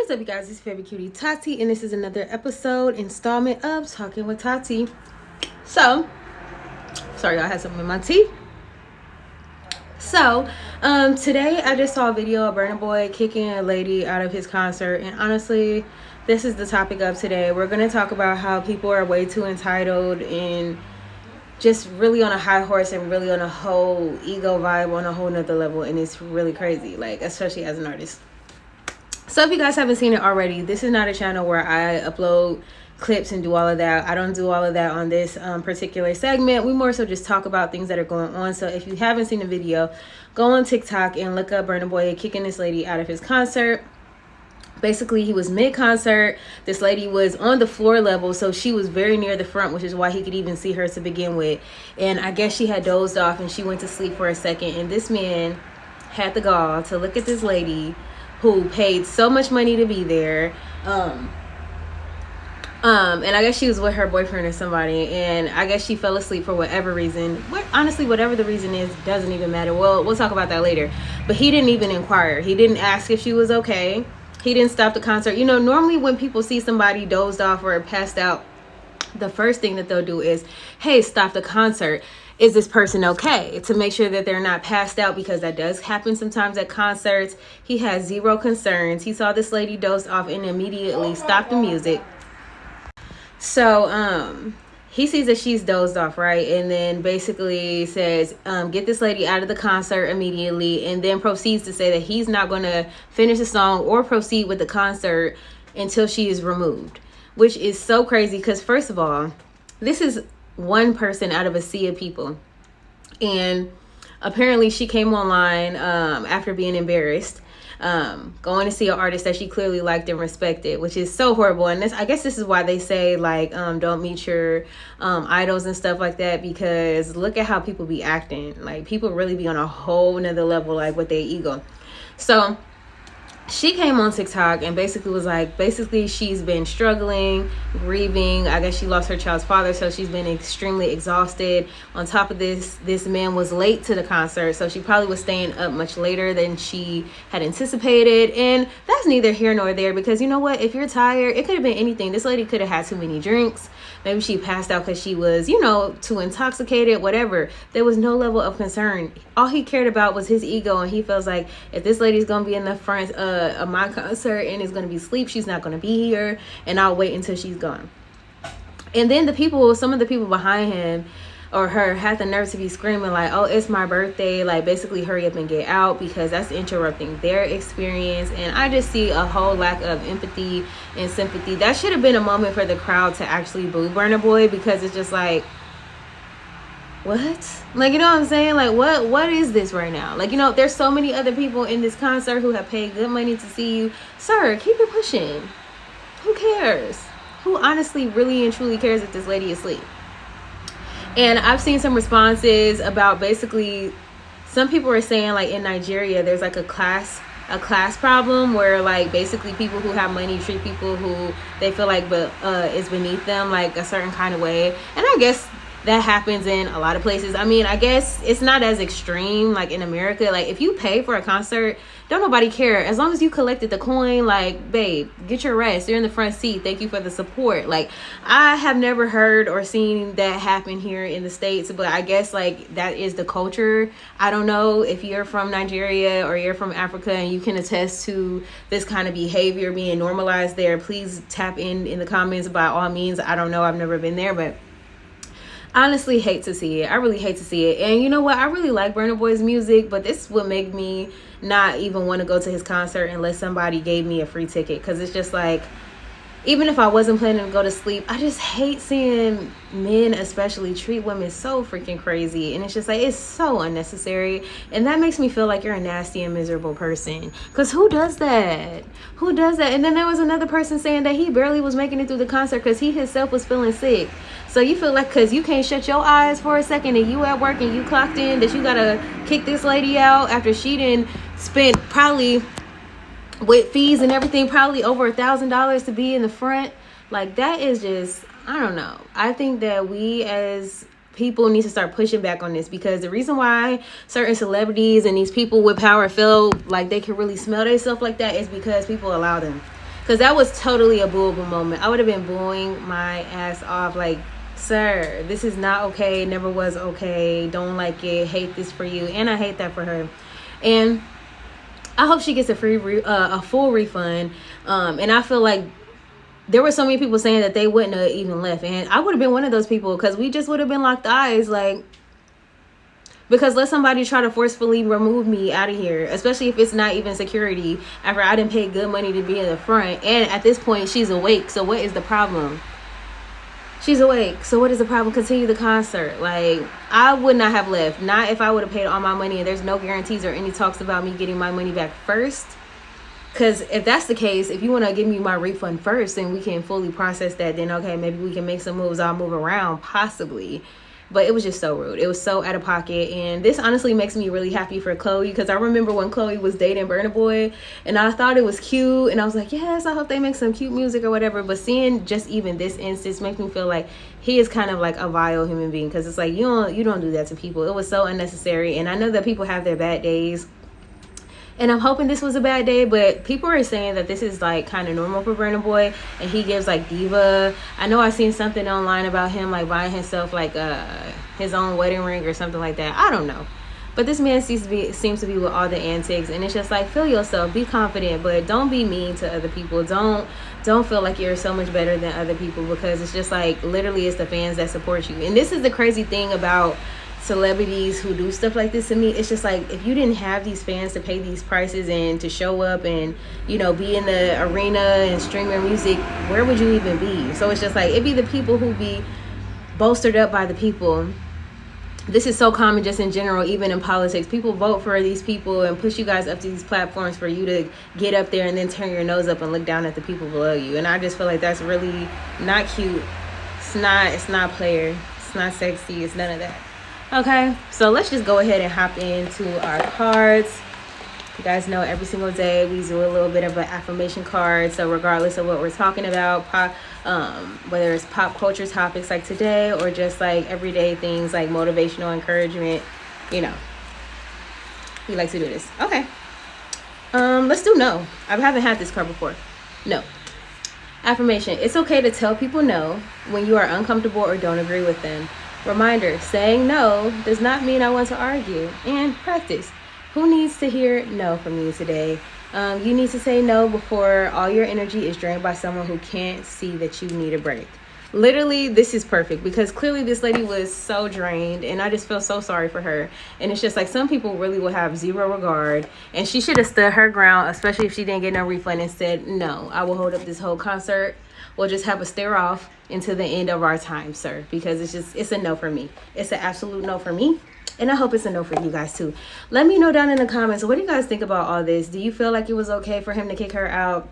What's up, you guys? It's your favorite cutie Tati, and this is another installment of Talking with Tati. So, sorry, I had something in my teeth. So, today I just saw a video of Burna Boy kicking a lady out of his concert, and honestly, this is the topic of today. We're going to talk about how people are way too entitled and just really on a high horse and really on a whole ego vibe on a whole nother level, and it's really crazy, like, especially as an artist. So if you guys haven't seen it already, this is not a channel where I upload clips and do all of that. I don't do all of that on this particular segment. We more so just talk about things that are going on. So if you haven't seen the video, go on TikTok and look up Burna Boy kicking this lady out of his concert. Basically, he was mid-concert. This lady was on the floor level, so she was very near the front, which is why he could even see her to begin with. And I guess she had dozed off and she went to sleep for a second. And this man had the gall to look at this lady who paid so much money to be there. And I guess she was with her boyfriend or somebody, and I guess she fell asleep for whatever reason. Honestly, whatever the reason is, doesn't even matter. Well, we'll talk about that later. But he didn't even inquire. He didn't ask if she was okay. He didn't stop the concert. You know, normally when people see somebody dozed off or passed out, the first thing that they'll do is, hey, stop the concert. Is this person okay? To make sure that they're not passed out, because that does happen sometimes at concerts. He has zero concerns. He saw this lady doze off and immediately stopped the music. So he sees that she's dozed off, right? And then basically says, get this lady out of the concert immediately, and then proceeds to say that he's not going to finish the song or proceed with the concert until she is removed, which is so crazy because, first of all, this is one person out of a sea of people. And apparently she came online after being embarrassed, going to see an artist that she clearly liked and respected, which is so horrible. And I guess this is why they say, like, don't meet your idols and stuff like that, because look at how people be acting. Like, people really be on a whole nother level, like, with their ego. So she came on TikTok and basically was like, she's been struggling, grieving. I guess she lost her child's father, so she's been extremely exhausted. On top of this man was late to the concert, so she probably was staying up much later than she had anticipated. And that's neither here nor there, because you know what? If you're tired, it could have been anything. This lady could have had too many drinks. Maybe she passed out because she was, you know, too intoxicated, whatever. There was no level of concern. All he cared about was his ego, and he feels like if this lady's going to be in the front of my concert and is going to be asleep, she's not going to be here, and I'll wait until she's gone. And then some of the people behind him or her had the nerve to be screaming like, oh, it's my birthday, like basically hurry up and get out, because that's interrupting their experience. And I just see a whole lack of empathy and sympathy. That should have been a moment for the crowd to actually boo Burna Boy, because it's just like, what? Like, you know what I'm saying? Like, what is this right now? Like, you know, there's so many other people in this concert who have paid good money to see you. Sir, keep it pushing. Who cares? Who honestly really and truly cares if this lady is asleep? And I've seen some responses about, basically, some people are saying, like, in Nigeria, there's like a class problem where, like, basically people who have money treat people who they feel like is beneath them like a certain kind of way. And I guess that happens in a lot of places. I mean, I guess it's not as extreme like in America. Like, if you pay for a concert, don't nobody care. As long as you collected the coin, like, babe, get your rest. You're in the front seat. Thank you for the support. Like, I have never heard or seen that happen here in the States, but I guess, like, that is the culture. I don't know if you're from Nigeria or you're from Africa and you can attest to this kind of behavior being normalized there. Please tap in the comments by all means. I don't know. I've never been there, but honestly hate to see it. I really hate to see it. And you know what? I really like Burna Boy's music, but this would make me not even want to go to his concert unless somebody gave me a free ticket, because it's just like, even if I wasn't planning to go to sleep, I just hate seeing men especially treat women so freaking crazy. And it's just like, it's so unnecessary. And that makes me feel like you're a nasty and miserable person, because who does that? Who does that? And then there was another person saying that he barely was making it through the concert because he himself was feeling sick. So you feel like because you can't shut your eyes for a second and you at work and you clocked in, that you gotta kick this lady out after she didn't spend probably with fees and everything probably over $1,000 to be in the front. Like, that is just, I don't know. I think that we as people need to start pushing back on this, because the reason why certain celebrities and these people with power feel like they can really smell themselves like that is because people allow them. because that was totally a booable moment. I would have been booing my ass off, like, sir, this is not okay, never was okay, don't like it, hate this for you. And I hate that for her. And I hope she gets a full refund. And I feel like there were so many people saying that they wouldn't have even left, and I would have been one of those people, because we just would have been locked eyes, like, because let somebody try to forcefully remove me out of here, especially if it's not even security, after I didn't pay good money to be in the front. And at this point, she's awake, so what is the problem? She's awake, so what is the problem? Continue the concert. Like, I would not have left, not if I would have paid all my money and there's no guarantees or any talks about me getting my money back first. Because if that's the case, if you want to give me my refund first and we can fully process that, then okay, maybe we can make some moves. I'll move around, possibly. But it was just so rude. It was so out of pocket. And this honestly makes me really happy for Chloe, because I remember when Chloe was dating Burna Boy, and I thought it was cute, and I was like, yes, I hope they make some cute music or whatever. But seeing just even this instance makes me feel like he is kind of like a vile human being, because it's like, you don't do that to people. It was so unnecessary. And I know that people have their bad days, and I'm hoping this was a bad day, but people are saying that this is like kind of normal for Burna Boy, and he gives like diva. I know I seen something online about him like buying himself like his own wedding ring or something like that. I don't know, but this man seems to be with all the antics, and it's just like, feel yourself, be confident, but don't be mean to other people. Don't feel like you're so much better than other people, because it's just like, literally it's the fans that support you. And this is the crazy thing about celebrities who do stuff like this to me. It's just like, if you didn't have these fans to pay these prices and to show up and, you know, be in the arena and stream your music, where would you even be? So it's just like, it'd be the people who be bolstered up by the people. This is so common just in general, even in politics. People vote for these people and push you guys up to these platforms for you to get up there and then turn your nose up and look down at the people below you. And I just feel like that's really not cute. It's not player. It's not sexy. It's none of that. Okay, so let's just go ahead and hop into our cards. You guys know every single day we do a little bit of an affirmation card. So regardless of what we're talking about, whether it's pop culture topics like today, or just like everyday things like motivational encouragement, you know, we like to do this. Okay, let's do no. I haven't had this card before. No. Affirmation: it's okay to tell people no when you are uncomfortable or don't agree with them. Reminder: saying no does not mean I want to argue. And practice: who needs to hear no from you today? You need to say no before all your energy is drained by someone who can't see that you need a break. Literally, this is perfect, because clearly this lady was so drained, and I just feel so sorry for her. And it's just like, some people really will have zero regard, and she should have stood her ground, especially if she didn't get no refund, and said, no, I will hold up this whole concert. We'll just have a stare off until the end of our time, sir, because it's a no for me. It's an absolute no for me. And I hope it's a no for you guys too. Let me know down in the comments, what do you guys think about all this? Do you feel like it was okay for him to kick her out?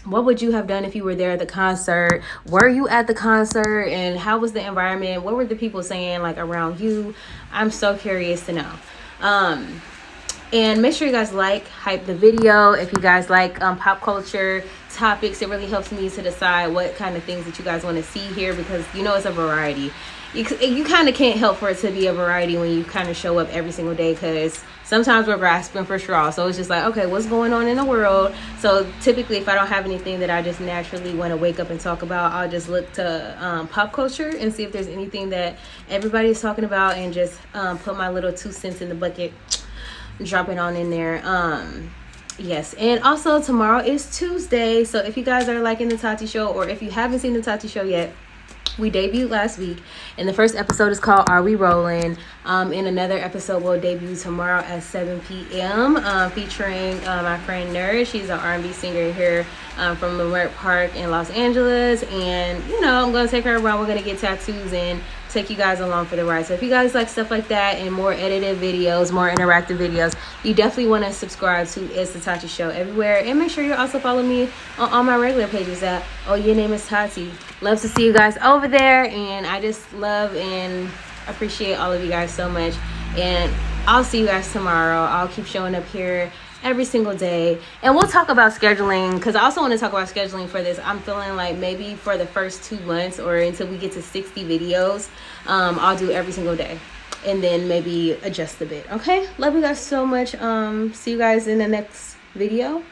What would you have done if you were there at the concert? Were you at the concert? And how was the environment? What were the people saying like around you? I'm so curious to know. And make sure you guys hype the video. If you guys like pop culture topics, it really helps me to decide what kind of things that you guys want to see here, because you know it's a variety. You kind of can't help for it to be a variety when you kind of show up every single day, because sometimes we're grasping for straws. So it's just like, okay, what's going on in the world? So typically, if I don't have anything that I just naturally want to wake up and talk about, I'll just look to pop culture and see if there's anything that everybody is talking about, and just put my little 2 cents in the bucket, drop it on in there. Yes, and also tomorrow is Tuesday, so if you guys are liking the Tati show, or if you haven't seen the Tati show yet, we debuted last week, and the first episode is called Are We Rolling? And another episode will debut tomorrow at 7 p.m. Featuring my friend Nerd. She's an R&B singer here from Leimert Park in Los Angeles, and you know, I'm gonna take her around. We're gonna get tattoos and take you guys along for the ride. So if you guys like stuff like that and more edited videos, more interactive videos, you definitely want to subscribe to It's the Tati Show everywhere. And make sure you also follow me on all my regular pages at Oh Your Name Is Tati. Love to see you guys over there, and I just love and appreciate all of you guys so much. And I'll see you guys tomorrow. I'll keep showing up here every single day, and we'll talk about scheduling, because I also want to talk about scheduling for this. I'm feeling like maybe for the first 2 months, or until we get to 60 videos, I'll do every single day, and then maybe adjust a bit. Okay, love you guys so much. See you guys in the next video.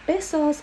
Besos.